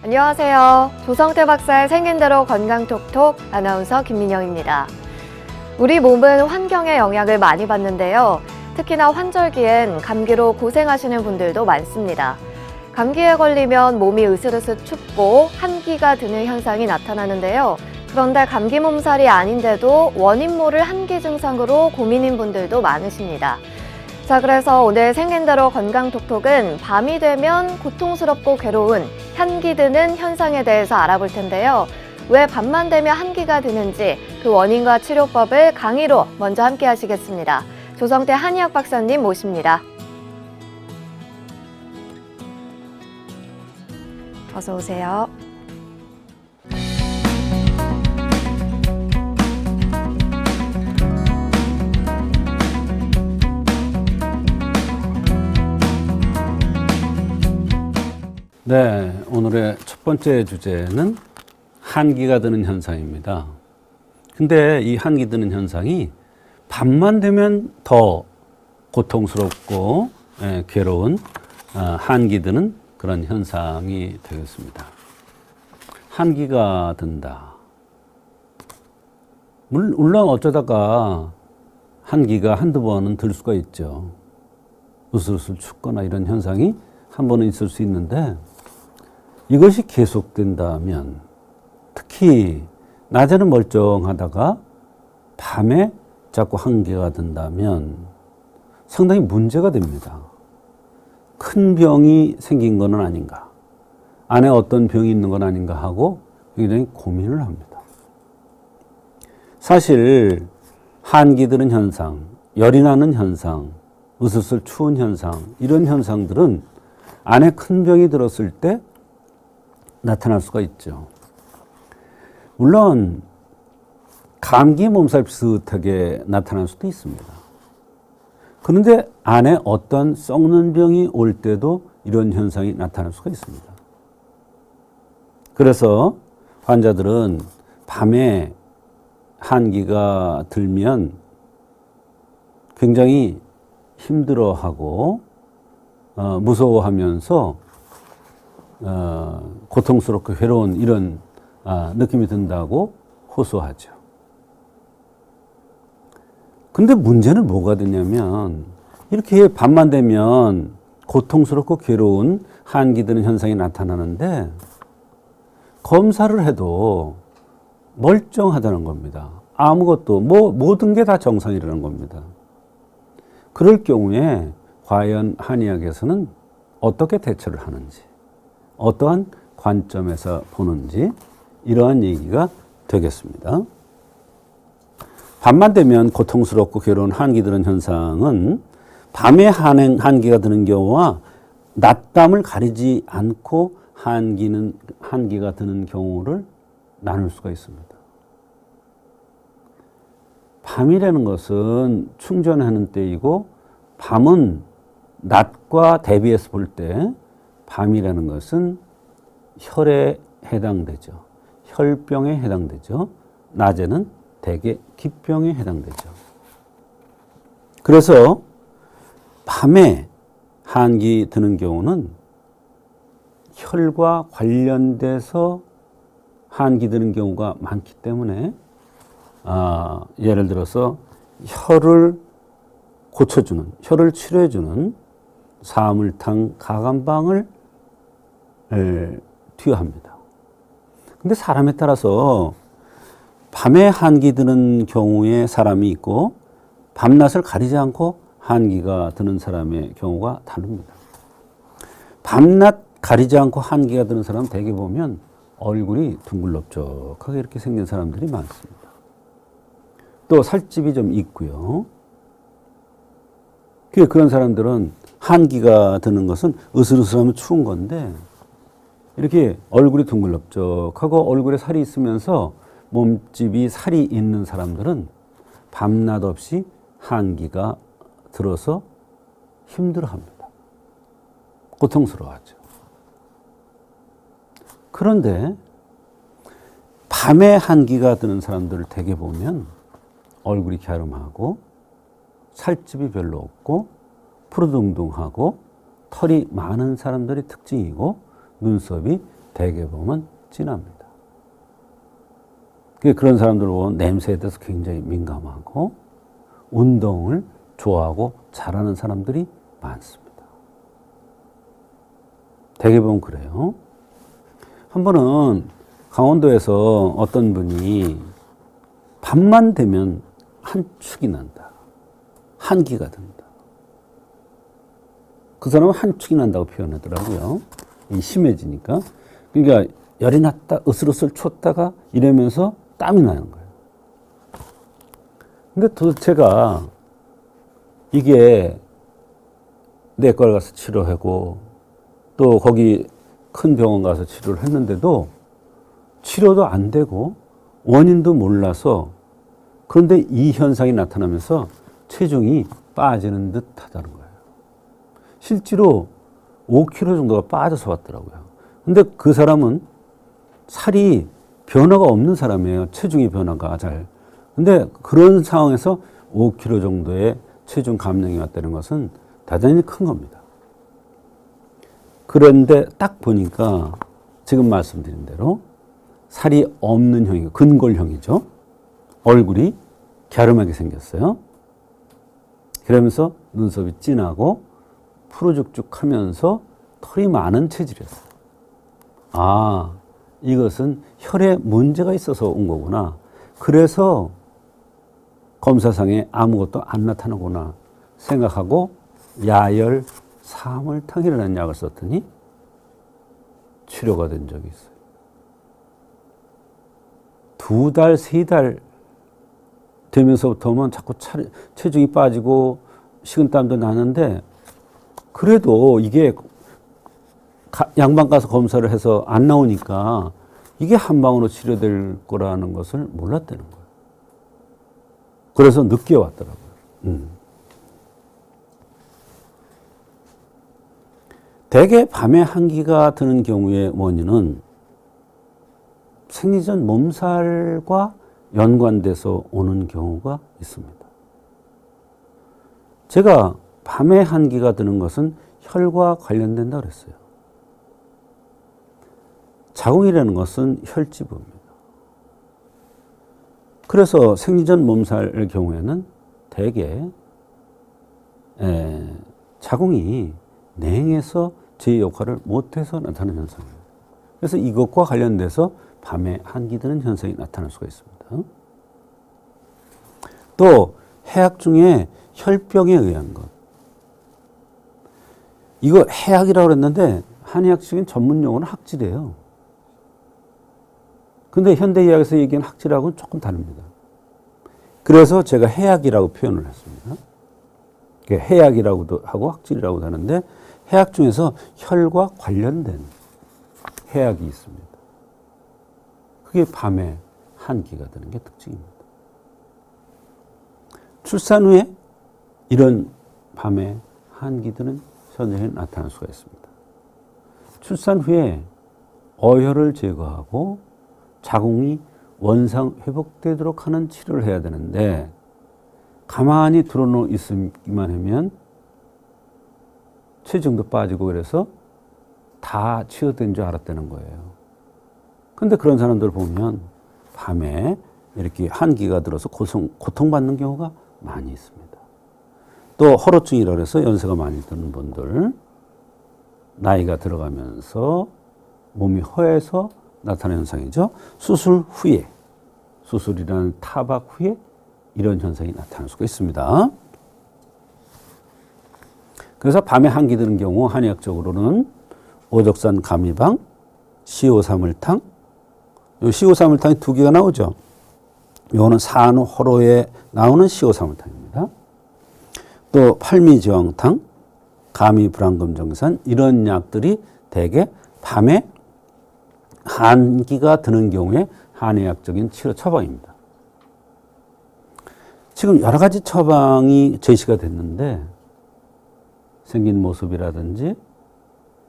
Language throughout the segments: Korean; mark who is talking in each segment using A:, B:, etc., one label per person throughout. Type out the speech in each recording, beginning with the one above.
A: 안녕하세요. 조성태 박사의 생긴 대로 건강톡톡 아나운서 김민영입니다. 우리 몸은 환경의 영향을 많이 받는데요. 특히나 환절기엔 감기로 고생하시는 분들도 많습니다. 감기에 걸리면 몸이 으슬으슬 춥고 한기가 드는 현상이 나타나는데요. 그런데 감기 몸살이 아닌데도 원인 모를 한기 증상으로 고민인 분들도 많으십니다. 자, 그래서 오늘 생긴 대로 건강톡톡은 밤이 되면 고통스럽고 괴로운 한기 드는 현상에 대해서 알아볼 텐데요. 왜 밤만 되면 한기가 드는지 그 원인과 치료법을 강의로 먼저 함께 하시겠습니다. 조성태 한의학 박사님 모십니다. 어서 오세요.
B: 네, 오늘의 첫 번째 주제는 한기가 드는 현상입니다. 근데 이 한기 드는 현상이 밤만 되면 더 고통스럽고 괴로운 한기 드는 그런 현상이 되겠습니다. 한기가 든다. 물론 어쩌다가 한기가 한두 번은 들 수가 있죠. 으슬으슬 춥거나 이런 현상이 한 번은 있을 수 있는데 이것이 계속된다면 특히 낮에는 멀쩡하다가 밤에 자꾸 한기가 든다면 상당히 문제가 됩니다. 큰 병이 생긴 것은 아닌가, 안에 어떤 병이 있는 건 아닌가 하고 굉장히 고민을 합니다. 사실 한기 드는 현상, 열이 나는 현상, 으슬으슬 추운 현상, 이런 현상들은 안에 큰 병이 들었을 때 나타날 수가 있죠. 물론 감기 몸살 비슷하게 나타날 수도 있습니다. 그런데 안에 어떤 썩는 병이 올 때도 이런 현상이 나타날 수가 있습니다. 그래서 환자들은 밤에 한기가 들면 굉장히 힘들어하고 무서워하면서 고통스럽고 괴로운 이런 느낌이 든다고 호소하죠. 근데 문제는 뭐가 되냐면 이렇게 밤만 되면 고통스럽고 괴로운 한기 드는 현상이 나타나는데 검사를 해도 멀쩡하다는 겁니다. 아무것도 모든 게 다 정상이라는 겁니다. 그럴 경우에 과연 한의학에서는 어떻게 대처를 하는지, 어떠한 관점에서 보는지 이러한 얘기가 되겠습니다. 밤만 되면 고통스럽고 괴로운 한기 드는 현상은 밤에 한기가 드는 경우와 낮밤을 가리지 않고 한기가 드는 경우를 나눌 수가 있습니다. 밤이라는 것은 충전하는 때이고 밤은 낮과 대비해서 볼 때 밤이라는 것은 혈에 해당되죠. 혈병에 해당되죠. 낮에는 대개 기병에 해당되죠. 그래서 밤에 한기 드는 경우는 혈과 관련돼서 한기 드는 경우가 많기 때문에 예를 들어서 혈을 고쳐주는, 혈을 치료해주는 사물탕 가감방을 투여합니다. 근데 사람에 따라서 밤에 한기 드는 경우에 사람이 있고 밤낮을 가리지 않고 한기가 드는 사람의 경우가 다릅니다. 밤낮 가리지 않고 한기가 드는 사람 대개 보면 얼굴이 둥글럽적하게 이렇게 생긴 사람들이 많습니다. 또 살집이 좀 있고요. 그런 사람들은 한기가 드는 것은 으슬으슬하면 추운 건데 이렇게 얼굴이 둥글럽적하고 얼굴에 살이 있으면서 몸집이 살이 있는 사람들은 밤낮 없이 한기가 들어서 힘들어합니다. 고통스러워하죠. 그런데 밤에 한기가 드는 사람들을 대개 보면 얼굴이 갸름하고 살집이 별로 없고 푸르둥둥하고 털이 많은 사람들이 특징이고 눈썹이 대개 보면 진합니다. 그런 사람들 보면 냄새에 대해서 굉장히 민감하고 운동을 좋아하고 잘하는 사람들이 많습니다. 대개 보면 그래요. 한 번은 강원도에서 어떤 분이 밤만 되면 한축이 난다. 한기가 든다. 그 사람은 한축이 난다고 표현하더라고요. 심해지니까. 그러니까 열이 났다, 으슬으슬 췄다가 이러면서 땀이 나는 거예요. 근데 도대체가 이게 내과를 가서 치료하고 또 거기 큰 병원 가서 치료를 했는데도 치료도 안 되고 원인도 몰라서 그런데 이 현상이 나타나면서 체중이 빠지는 듯 하다는 거예요. 실제로 5kg 정도가 빠져서 왔더라고요. 근데 그 사람은 살이 변화가 없는 사람이에요. 체중의 변화가 잘. 근데 그런 상황에서 5kg 정도의 체중 감량이 왔다는 것은 대단히 큰 겁니다. 그런데 딱 보니까 지금 말씀드린 대로 살이 없는 형이고 근골형이죠. 얼굴이 갸름하게 생겼어요. 그러면서 눈썹이 진하고 푸르죽죽하면서 털이 많은 체질이었어요. 아, 이것은 혈에 문제가 있어서 온 거구나. 그래서 검사상에 아무것도 안 나타나구나 생각하고 야열 사물탕이라는 약을 썼더니 치료가 된 적이 있어요. 2달, 3달 되면서부터는 자꾸 체중이 빠지고 식은땀도 나는데 그래도 이게 양방 가서 검사를 해서 안 나오니까 이게 한 방으로 치료될 거라는 것을 몰랐다는 거예요. 그래서 늦게 왔더라고요. 대개 밤에 한기가 드는 경우의 원인은 생리전 몸살과 연관돼서 오는 경우가 있습니다. 제가 밤에 한기가 드는 것은 혈과 관련된다고 그랬어요. 자궁이라는 것은 혈지부입니다. 그래서 생리전 몸살의 경우에는 대개 자궁이 냉해서 제 역할을 못해서 나타나는 현상이에요. 그래서 이것과 관련돼서 밤에 한기 드는 현상이 나타날 수가 있습니다. 또 해악 중에 혈병에 의한 것. 이거 해악이라고 그랬는데 한의학 쪽인 전문 용어는 학질이에요. 근데 현대의학에서 얘기하는 학질하고는 조금 다릅니다. 그래서 제가 해악이라고 표현을 했습니다. 해악이라고도 하고 학질이라고도 하는데 해악 중에서 혈과 관련된 해악이 있습니다. 그게 밤에 한기가 드는 게 특징입니다. 출산 후에 이런 밤에 한기 드는 현상이 나타날 수가 있습니다. 출산 후에 어혈을 제거하고 자궁이 원상 회복되도록 하는 치료를 해야 되는데 가만히 들어놓 있기만 하면 체중도 빠지고 그래서 다 치유된 줄 알았다는 거예요. 근데 그런 사람들 보면 밤에 이렇게 한기가 들어서 고통받는 경우가 많이 있습니다. 또 허로증이라고 해서 연세가 많이 드는 분들, 나이가 들어가면서 몸이 허해서 나타나는 현상이죠. 수술 후에, 수술이라는 타박 후에 이런 현상이 나타날 수가 있습니다. 그래서 밤에 한기 드는 경우 한의학적으로는 오적산 가미방, 시오사물탕, 이 시오사물탕이 2개가 나오죠. 이거는 산후 호로에 나오는 시오사물탕입니다. 또 팔미지왕탕, 가미불안금정산 이런 약들이 대개 밤에 한기가 드는 경우에 한의학적인 치료 처방입니다. 지금 여러 가지 처방이 제시가 됐는데 생긴 모습이라든지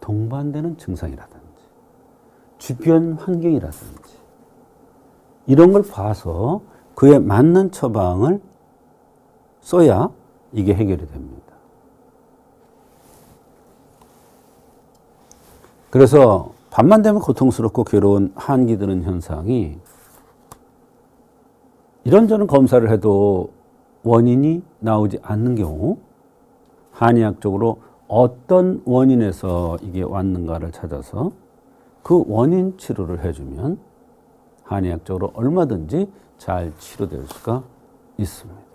B: 동반되는 증상이라든지 주변 환경이라든지 이런 걸 봐서 그에 맞는 처방을 써야 이게 해결이 됩니다. 그래서 밤만 되면 고통스럽고 괴로운 한기 드는 현상이 이런저런 검사를 해도 원인이 나오지 않는 경우 한의학적으로 어떤 원인에서 이게 왔는가를 찾아서 그 원인 치료를 해주면 한의학적으로 얼마든지 잘 치료될 수가 있습니다.